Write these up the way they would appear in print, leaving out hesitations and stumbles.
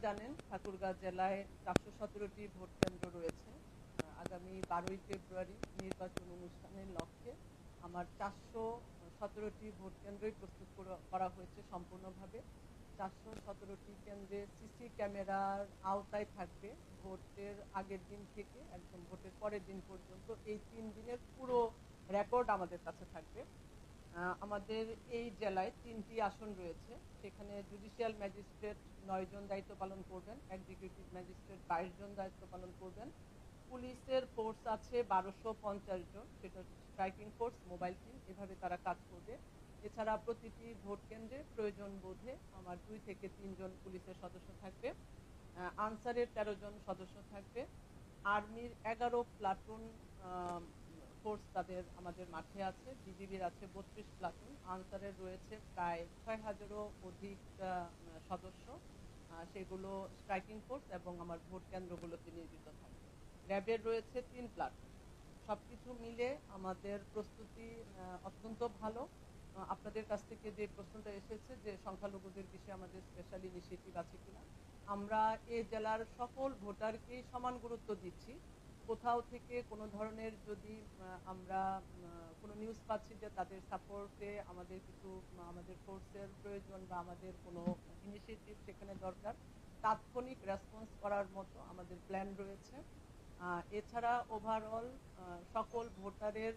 জানেন ঠাকুরগাঁও জেলায় 417টি ভোট কেন্দ্র রয়েছে। আগামী 12ই ফেব্রুয়ারি নির্বাচন অনুষ্ঠানের লক্ষ্যে আমার 417টি ভোট কেন্দ্রই প্রস্তুত করা হয়েছে সম্পূর্ণভাবে। 417টি কেন্দ্রে সিসি ক্যামেরার আওতায় থাকবে ভোটের আগের দিন থেকে একদম ভোটের পরের দিন পর্যন্ত। এই 3 দিনের পুরো রেকর্ড আমাদের কাছে থাকবে। আমাদের এই জেলায় 3টি আসন রয়েছে, সেখানে জুডিশিয়াল ম্যাজিস্ট্রেট 9 জন দায়িত্ব পালন করবেন, এক্সিকিউটিভ ম্যাজিস্ট্রেট 22 জন দায়িত্ব পালন করবেন, পুলিশের ফোর্স আছে 1250 জন, সেটা স্ট্রাইকিং ফোর্স, মোবাইল টিম, এভাবে তারা কাজ করবে। এছাড়া প্রতিটি ভোট কেন্দ্রে প্রয়োজন বোধে আমার 2 থেকে 3 জন পুলিশের সদস্য থাকবে, আনসারের 13 জন সদস্য থাকবে, আর্মির 11 প্লাটুন ফোর্স তাদের আমাদের মাঠে আছে, বিজিবির আছে 32 প্লাটুন, আনসারের রয়েছে প্রায় 6000-এরও অধিক সদস্য, সেগুলো স্ট্রাইকিং ফোর্স এবং আমার ভোট কেন্দ্রগুলোতে নিয়োজিত থাকবে। র্যাবের রয়েছে 3 প্লাটুন। সবকিছু মিলে আমাদের প্রস্তুতি অত্যন্ত ভালো। আপনাদের কাছ থেকে যে প্রশ্নটা এসেছে যে সংখ্যালঘুদের বিষয়ে আমাদের স্পেশাল ইনিশিয়েটিভ আছে কিনা, আমরা এই জেলার সকল ভোটারকেই সমান গুরুত্ব দিচ্ছি। কোথাও থেকে কোনো ধরনের যদি আমরা কোনো নিউজ পাচ্ছি যে তাদের সাপোর্টে আমাদের কিছু আমাদের ফোর্সের প্রয়োজন বা আমাদের কোনো ইনিশিয়েটিভ সেখানে দরকার, তাৎক্ষণিক রেসপন্স করার মতো আমাদের প্ল্যান রয়েছে। এছাড়া ওভারঅল সকল ভোটারের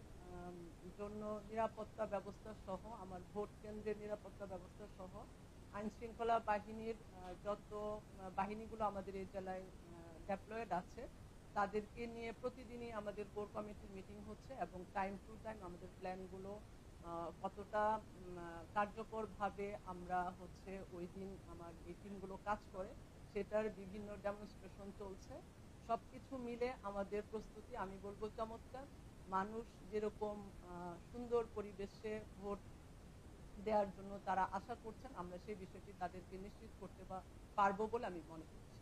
জন্য নিরাপত্তা ব্যবস্থা সহ আমার ভোট কেন্দ্রের নিরাপত্তা ব্যবস্থা সহ আইন শৃঙ্খলা বাহিনীর যত বাহিনীগুলো আমাদের এই জেলায় ডেপ্লয়েড আছে তাদেরকে নিয়ে প্রতিদিনই আমাদের কোর কমিটির মিটিং হচ্ছে এবং টাইম টু টাইম আমাদের প্ল্যানগুলো কতটা কার্যকরভাবে আমরা ওই দিন আমার এই টিমগুলো কাজ করে সেটার বিভিন্ন ডেমনস্ট্রেশন চলছে। সব কিছু মিলে আমাদের প্রস্তুতি আমি বলবো চমৎকার। মানুষ যেরকম সুন্দর পরিবেশে ভোট দেওয়ার জন্য তারা আশা করছেন, আমরা সেই বিষয়টি তাদেরকে নিশ্চিত করতে পারবো বলে আমি মনে করছি।